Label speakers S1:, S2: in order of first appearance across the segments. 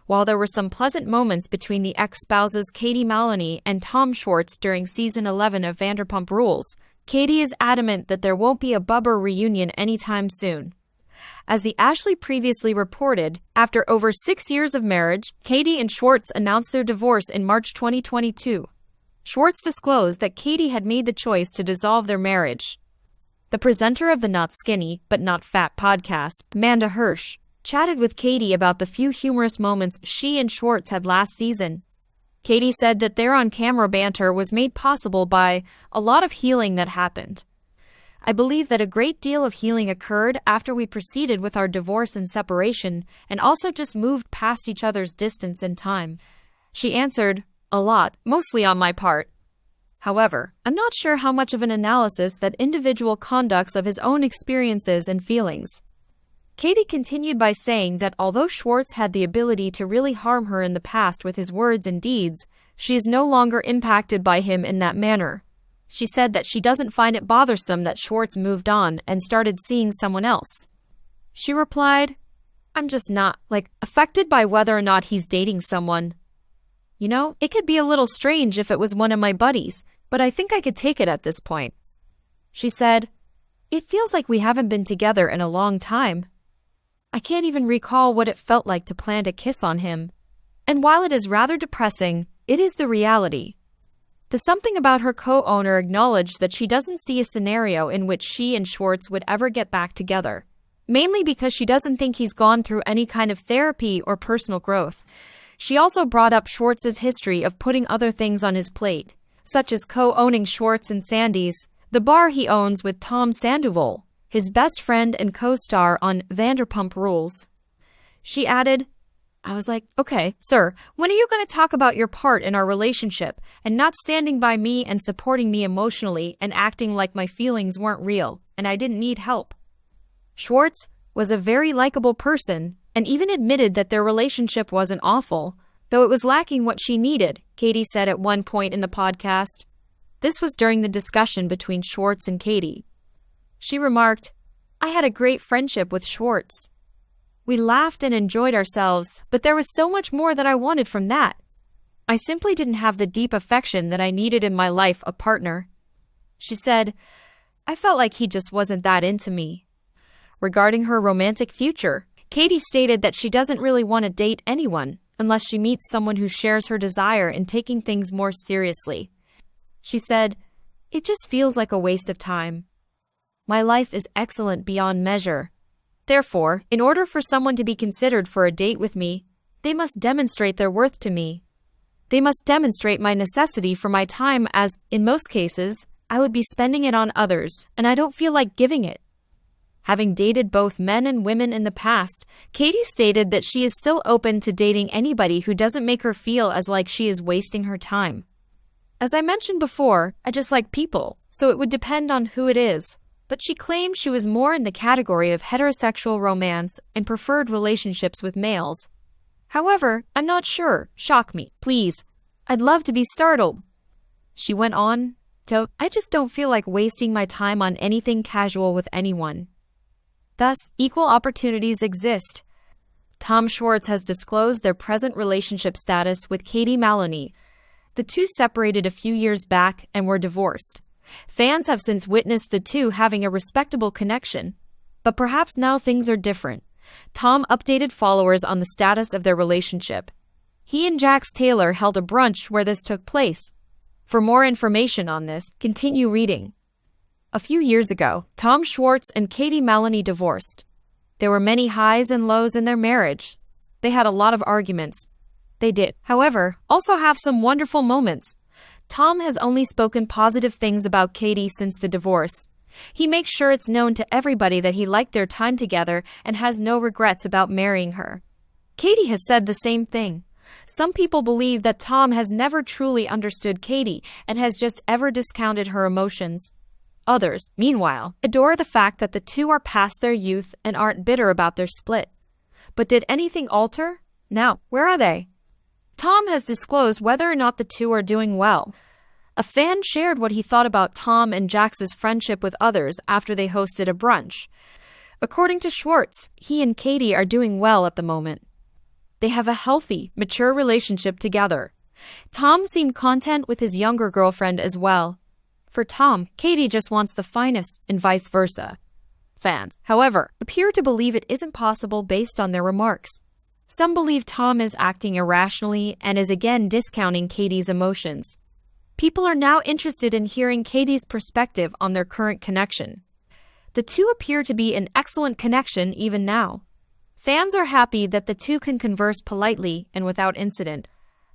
S1: While there were some pleasant moments between the ex-spouses Katie Maloney and Tom Schwartz during season 11 of Vanderpump Rules, Katie is adamant that there won't be a Bubber reunion anytime soon. As the Ashley previously reported, after over 6 years of marriage, Katie and Schwartz announced their divorce in March 2022. Schwartz disclosed that Katie had made the choice to dissolve their marriage. The presenter of the Not Skinny, But Not Fat podcast, Amanda Hirsch, chatted with Katie about the few humorous moments she and Schwartz had last season. Katie said that their on-camera banter was made possible by a lot of healing that happened. I believe that a great deal of healing occurred after we proceeded with our divorce and separation and also just moved past each other's distance and time. She answered, a lot, mostly on my part. However, I'm not sure how much of an analysis that individual conducts of his own experiences and feelings. Katie continued by saying that although Schwartz had the ability to really harm her in the past with his words and deeds, she is no longer impacted by him in that manner. She said that she doesn't find it bothersome that Schwartz moved on and started seeing someone else. She replied, I'm just not, affected by whether or not he's dating someone. You know, it could be a little strange if it was one of my buddies, but I think I could take it at this point. She said, it feels like we haven't been together in a long time. I can't even recall what it felt like to plant a kiss on him. And while it is rather depressing, it is the reality. The Something About Her co-owner acknowledged that she doesn't see a scenario in which she and Schwartz would ever get back together, mainly because she doesn't think he's gone through any kind of therapy or personal growth. She also brought up Schwartz's history of putting other things on his plate, such as co-owning Schwartz and Sandy's, the bar he owns with Tom Sandoval, his best friend and co-star on Vanderpump Rules. She added, I was like, okay, sir, when are you going to talk about your part in our relationship and not standing by me and supporting me emotionally and acting like my feelings weren't real and I didn't need help? Schwartz was a very likable person and even admitted that their relationship wasn't awful, though it was lacking what she needed, Katie said at one point in the podcast. This was during the discussion between Schwartz and Katie. She remarked, I had a great friendship with Schwartz. We laughed and enjoyed ourselves, but there was so much more that I wanted from that. I simply didn't have the deep affection that I needed in my life, a partner. She said, I felt like he just wasn't that into me. Regarding her romantic future, Katie stated that she doesn't really want to date anyone unless she meets someone who shares her desire in taking things more seriously. She said, it just feels like a waste of time. My life is excellent beyond measure. Therefore, in order for someone to be considered for a date with me, they must demonstrate their worth to me. They must demonstrate my necessity for my time as, in most cases, I would be spending it on others, and I don't feel like giving it. Having dated both men and women in the past, Katie stated that she is still open to dating anybody who doesn't make her feel as like she is wasting her time. As I mentioned before, I just like people, so it would depend on who it is. But she claimed she was more in the category of heterosexual romance and preferred relationships with males. However, I'm not sure. Shock me, please. I'd love to be startled. She went on, I just don't feel like wasting my time on anything casual with anyone. Thus, equal opportunities exist. Tom Schwartz has disclosed their present relationship status with Katie Maloney. The two separated a few years back and were divorced. Fans have since witnessed the two having a respectable connection. But perhaps now things are different. Tom updated followers on the status of their relationship. He and Jax Taylor held a brunch where this took place. For more information on this, continue reading. A few years ago, Tom Schwartz and Katie Maloney divorced. There were many highs and lows in their marriage. They had a lot of arguments. They did, however, also have some wonderful moments. Tom has only spoken positive things about Katie since the divorce. He makes sure it's known to everybody that he liked their time together and has no regrets about marrying her. Katie has said the same thing. Some people believe that Tom has never truly understood Katie and has just ever discounted her emotions. Others, meanwhile, adore the fact that the two are past their youth and aren't bitter about their split. But did anything alter? Now, where are they? Tom has disclosed whether or not the two are doing well. A fan shared what he thought about Tom and Jax's friendship with others after they hosted a brunch. According to Schwartz, he and Katie are doing well at the moment. They have a healthy, mature relationship together. Tom seemed content with his younger girlfriend as well. For Tom, Katie just wants the finest, and vice versa. Fans, however, appear to believe it isn't possible based on their remarks. Some believe Tom is acting irrationally and is again discounting Katie's emotions. People are now interested in hearing Katie's perspective on their current connection. The two appear to be an excellent connection even now. Fans are happy that the two can converse politely and without incident.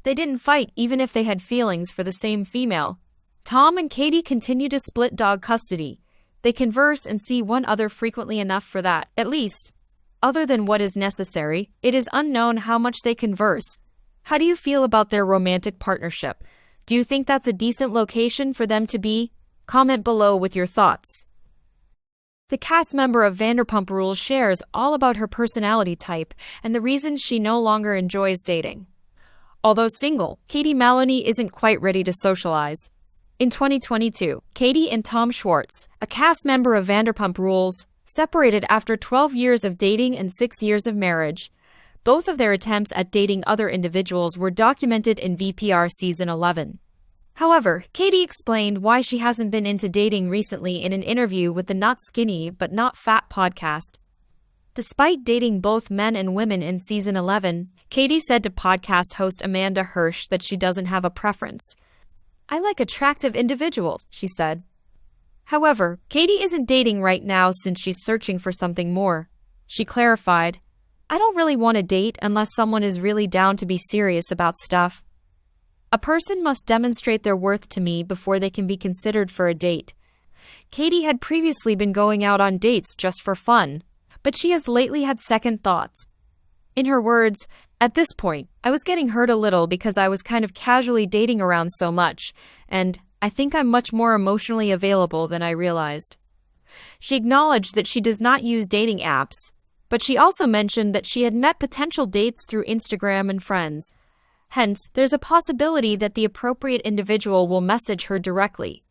S1: They didn't fight even if they had feelings for the same female. Tom and Katie continue to split dog custody. They converse and see one other frequently enough for that, at least. Other than what is necessary, it is unknown how much they converse. How do you feel about their romantic partnership? Do you think that's a decent location for them to be? Comment below with your thoughts. The cast member of Vanderpump Rules shares all about her personality type and the reasons she no longer enjoys dating. Although single, Katie Maloney isn't quite ready to socialize. In 2022, Katie and Tom Schwartz, a cast member of Vanderpump Rules, separated after 12 years of dating and 6 years of marriage. Both of their attempts at dating other individuals were documented in VPR Season 11. However, Katie explained why she hasn't been into dating recently in an interview with the Not Skinny But Not Fat podcast. Despite dating both men and women in Season 11, Katie said to podcast host Amanda Hirsch that she doesn't have a preference. "I like attractive individuals," she said. However, Katie isn't dating right now since she's searching for something more. She clarified, "I don't really want to date unless someone is really down to be serious about stuff. A person must demonstrate their worth to me before they can be considered for a date." Katie had previously been going out on dates just for fun, but she has lately had second thoughts. In her words, "At this point, I was getting hurt a little because I was kind of casually dating around so much, and I think I'm much more emotionally available than I realized." She acknowledged that she does not use dating apps, but she also mentioned that she had met potential dates through Instagram and friends. Hence, there's a possibility that the appropriate individual will message her directly.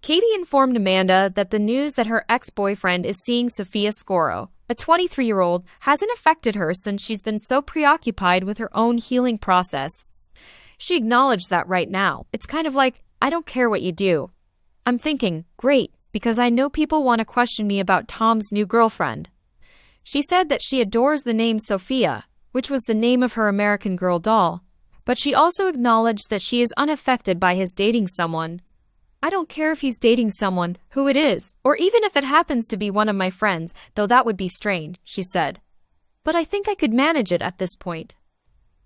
S1: Katie informed Amanda that the news that her ex-boyfriend is seeing Sophia Scoro, a 23-year-old, hasn't affected her since she's been so preoccupied with her own healing process. She acknowledged that right now, it's kind of like, "I don't care what you do. I'm thinking, great, because I know people want to question me about Tom's new girlfriend." She said that she adores the name Sophia, which was the name of her American Girl doll, but she also acknowledged that she is unaffected by his dating someone. "I don't care if he's dating someone, who it is, or even if it happens to be one of my friends, though that would be strange," she said. "But I think I could manage it at this point."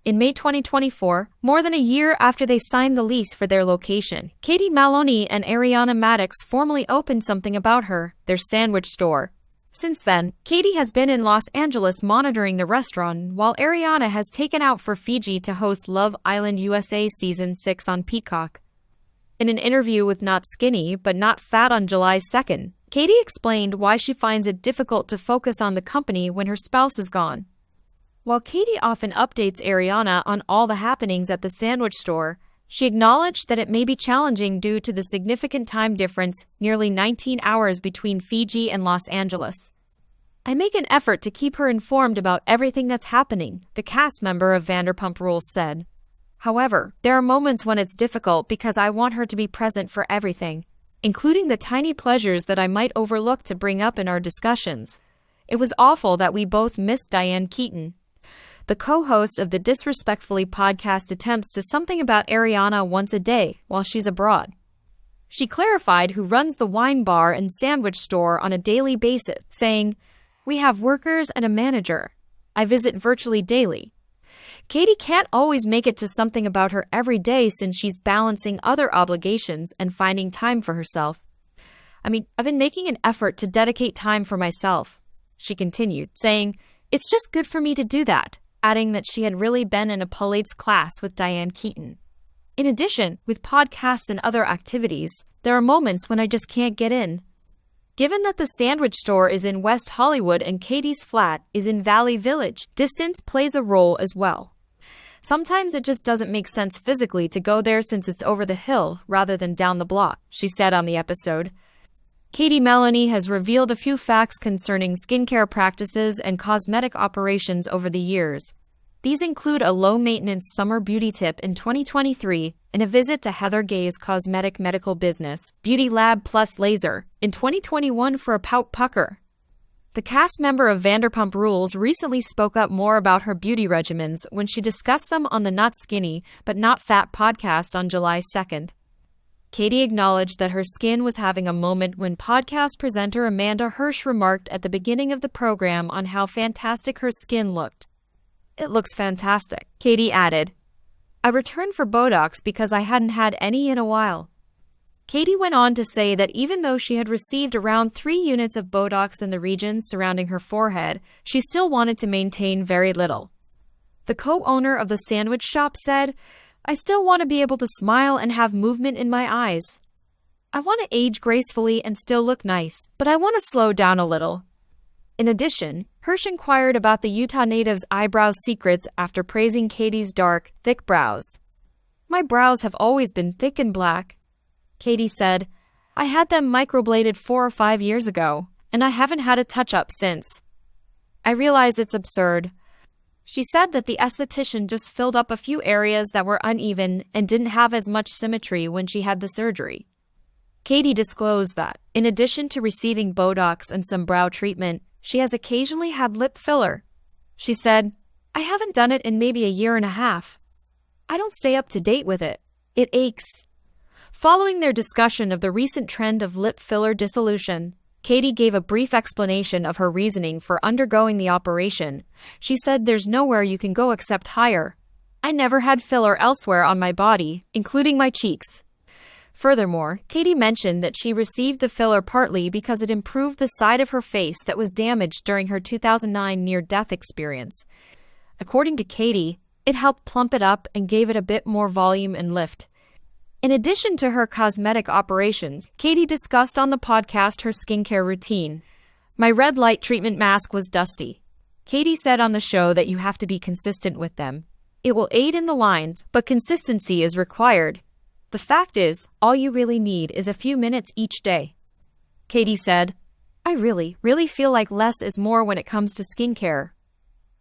S1: In May 2024, more than a year after they signed the lease for their location, Katie Maloney and Ariana Madix formally opened something about her, their sandwich store. Since then, Katie has been in Los Angeles monitoring the restaurant, while Ariana has taken out for Fiji to host Love Island USA Season 6 on Peacock. In an interview with Not Skinny But Not Fat on July 2nd, Katie explained why she finds it difficult to focus on the company when her spouse is gone. While Katie often updates Ariana on all the happenings at the sandwich store, she acknowledged that it may be challenging due to the significant time difference, nearly 19 hours between Fiji and Los Angeles. "I make an effort to keep her informed about everything that's happening," the cast member of Vanderpump Rules said. "However, there are moments when it's difficult because I want her to be present for everything, including the tiny pleasures that I might overlook to bring up in our discussions. It was awful that we both missed Diane Keaton." The co-host of the Disrespectfully podcast attempts to something about Ariana once a day while she's abroad. She clarified who runs the wine bar and sandwich store on a daily basis, saying, "We have workers and a manager. I visit virtually daily." Katie can't always make it to something about her every day since she's balancing other obligations and finding time for herself. I've been making an effort to dedicate time for myself," she continued, saying, "It's just good for me to do that," adding that she had really been in a Pilates class with Diane Keaton. In addition, with podcasts and other activities, there are moments when I just can't get in. Given that the sandwich store is in West Hollywood and Katie's flat is in Valley Village, distance plays a role as well. "Sometimes it just doesn't make sense physically to go there since it's over the hill rather than down the block," she said on the episode. Katie Maloney has revealed a few facts concerning skincare practices and cosmetic operations over the years. These include a low-maintenance summer beauty tip in 2023 and a visit to Heather Gay's cosmetic medical business, Beauty Lab Plus Laser, in 2021 for a pout pucker. The cast member of Vanderpump Rules recently spoke up more about her beauty regimens when she discussed them on the Not Skinny But Not Fat podcast on July 2nd. Katie acknowledged that her skin was having a moment when podcast presenter Amanda Hirsch remarked at the beginning of the program on how fantastic her skin looked. "It looks fantastic," Katie added. "I returned for Botox because I hadn't had any in a while." Katie went on to say that even though she had received around 3 units of Botox in the region surrounding her forehead, she still wanted to maintain very little. The co-owner of the sandwich shop said, "I still want to be able to smile and have movement in my eyes. I want to age gracefully and still look nice, but I want to slow down a little." In addition, Hirsch inquired about the Utah native's eyebrow secrets after praising Katie's dark, thick brows. "My brows have always been thick and black." Katie said, "I had them microbladed 4 or 5 years ago, and I haven't had a touch-up since. I realize it's absurd." She said that the esthetician just filled up a few areas that were uneven and didn't have as much symmetry when she had the surgery. Katie disclosed that, in addition to receiving Botox and some brow treatment, she has occasionally had lip filler. She said, "I haven't done it in maybe a year and a half. I don't stay up to date with it. It aches." Following their discussion of the recent trend of lip filler dissolution, Katie gave a brief explanation of her reasoning for undergoing the operation. She said, "There's nowhere you can go except higher. I never had filler elsewhere on my body, including my cheeks." Furthermore, Katie mentioned that she received the filler partly because it improved the side of her face that was damaged during her 2009 near-death experience. According to Katie, it helped plump it up and gave it a bit more volume and lift. In addition to her cosmetic operations, Katie discussed on the podcast her skincare routine. "My red light treatment mask was dusty." Katie said on the show that you have to be consistent with them. "It will aid in the lines, but consistency is required. The fact is, all you really need is a few minutes each day." Katie said, "I really feel like less is more when it comes to skincare.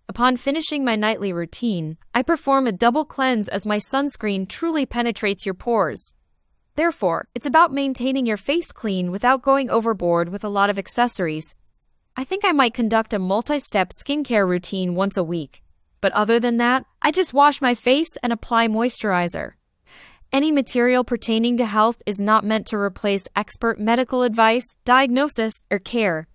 S1: Upon finishing my nightly routine, I perform a double cleanse as my sunscreen truly penetrates your pores. Therefore, it's about maintaining your face clean without going overboard with a lot of accessories. I think I might conduct a multi-step skincare routine once a week. But other than that, I just wash my face and apply moisturizer. Any material pertaining to health is not meant to replace expert medical advice, diagnosis, or care.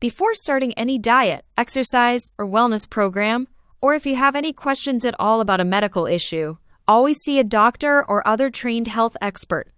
S1: Before starting any diet, exercise, or wellness program, or if you have any questions at all about a medical issue, always see a doctor or other trained health expert.